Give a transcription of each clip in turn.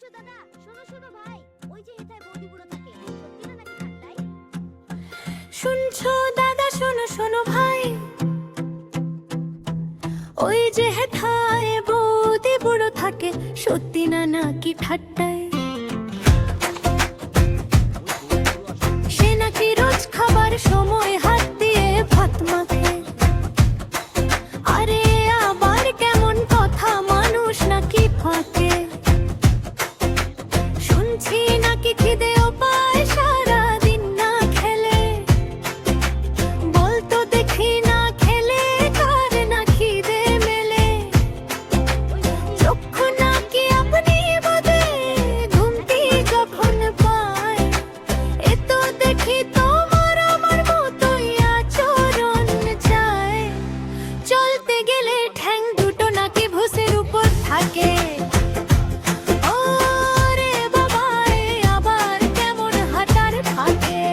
শুনছো দাদা? শোনো শোনো ভাই, ওই যে হেথায় বৌদি বুড়ো থাকে, সত্যি না নাকি ঠান্ডায়? শুনছো দাদা, শোনো শোনো ভাই, ওই যে হেথায় বৌদি বুড়ো থাকে, সত্যি না নাকি ঠাট্টায়? সে নাকি রোজ খাবার সময় হাত দিয়ে ভাত মাখে। আরে আবার কেমন কথা, মানুষ নাকি ফাঁকে? শুনছি নাকি খিদেও পায় সারা দিন না খেলে। বলতো দেখি না খেলে কার না খিদে মেলে। চক্ষু নাকি আপনি বোধে ঘুমটি যখন পায়। এ তো দেখি তোমার আমার মতোই আচরণ চায়। চলতে গেলে ঠ্যাং দুটো নাকি ভুসের উপর থাকে। ওরে বাবা, আবার কেমন হাঁটার ফাঁকে।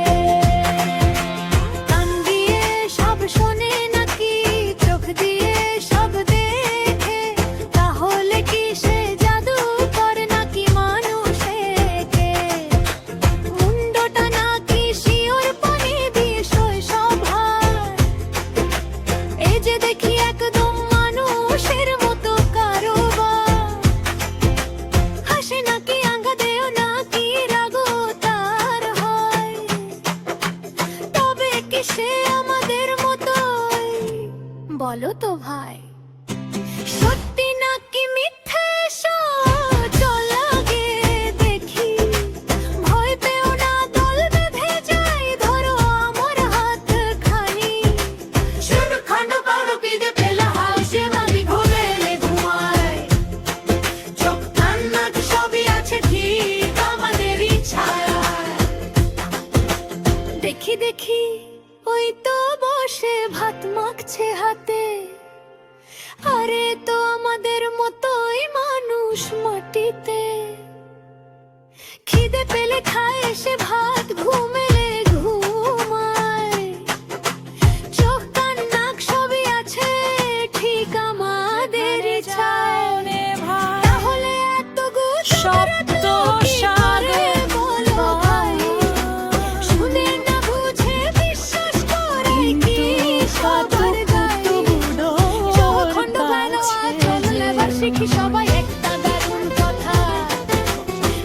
কান দিয়ে সব শোনে নাকি চোখ দিয়ে সব দেখে। তাহলে কি সে জাদু করে নাকি মানুষেকে? মুন্ডটা নাকি শিওর পানি দিয়ে শৈশব হয়। এই যে দেখি একদম মানুষের মতো কারোবার। হাসে নাকি আঙ্গা দেও নাকি রাগও তার হয়। তবে কি সে আমাদের মতোই? বলো তো ভাই, সত্যি নাকি মিথ্যে সব? চল আগে দেখি। ভয় পেও না, দল বেঁধে যাই, ধরো আমার হাত খানি। শুধু খন্ড পাউরো খিদে পেলে হাসে নাকি ঘুমেলে ঘুমায়। চোখ কান নাক সবই আছে ঠিক আমাদেরই ছায়ায়। দেখি দেখি ওই তো বসে ভাত মাখছে হাতে। আরে তো আমাদের মতোই মানুষ মাটিতে। খিদে পেলে খায় এসে ভাত, ঘুমেলে ঘুমায়। চোখ কান নাক সবই আছে ঠিক আমাদের ছায়। তাহলে এত শব্দ সাগরে বলো ভাই, শুনে না বুঝে বিশ্বাস করে কি সবার গায়ে? চোখ খন্ড গেল আচল, এবার শিখি সবাই একটা দারুণ কথা।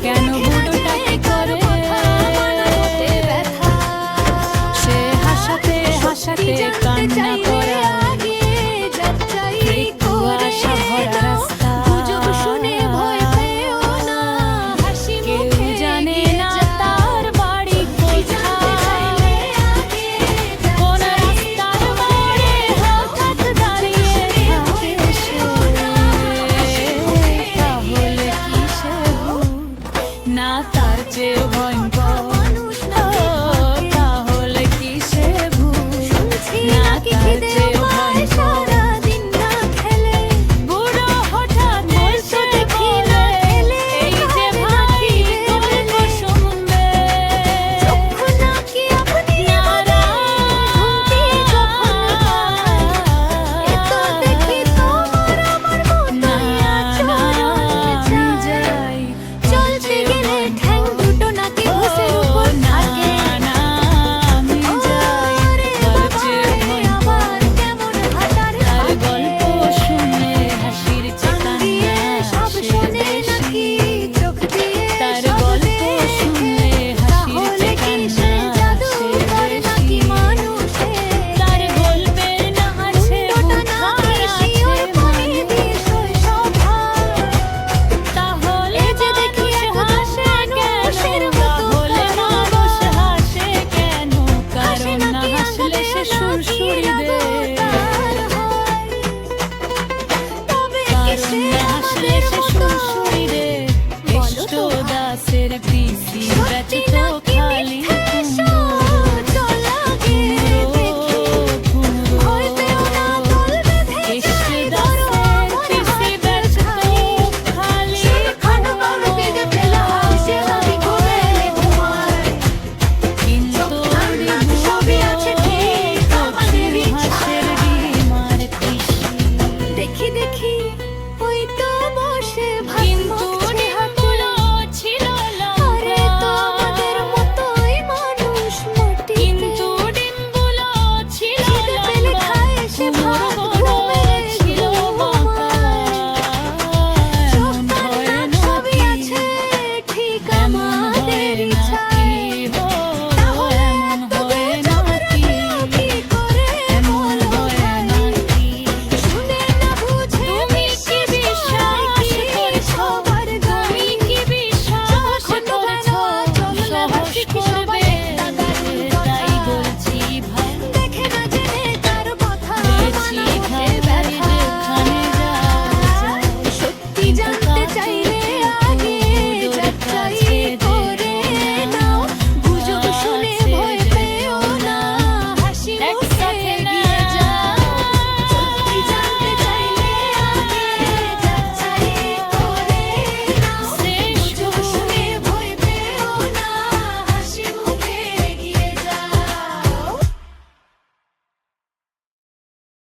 কেন বুড়োটাকে করে মানবতে ব্যথা। সে হাসাতে হাসাতে কান্না করা। আগে যাত্রাই একটু আশা ভরা রাস্তা। গুজব শুনে ভয় পেও না, হাসি কেউ মুখে জানে এগিয়ে না যাও। তার বাড়ি কোথায়। কোন রাস্তার মোড়ে হঠাৎ দাঁড়িয়ে থাকে সে। তাহলে কি সে ভূত? না তার চেয়ে ভয়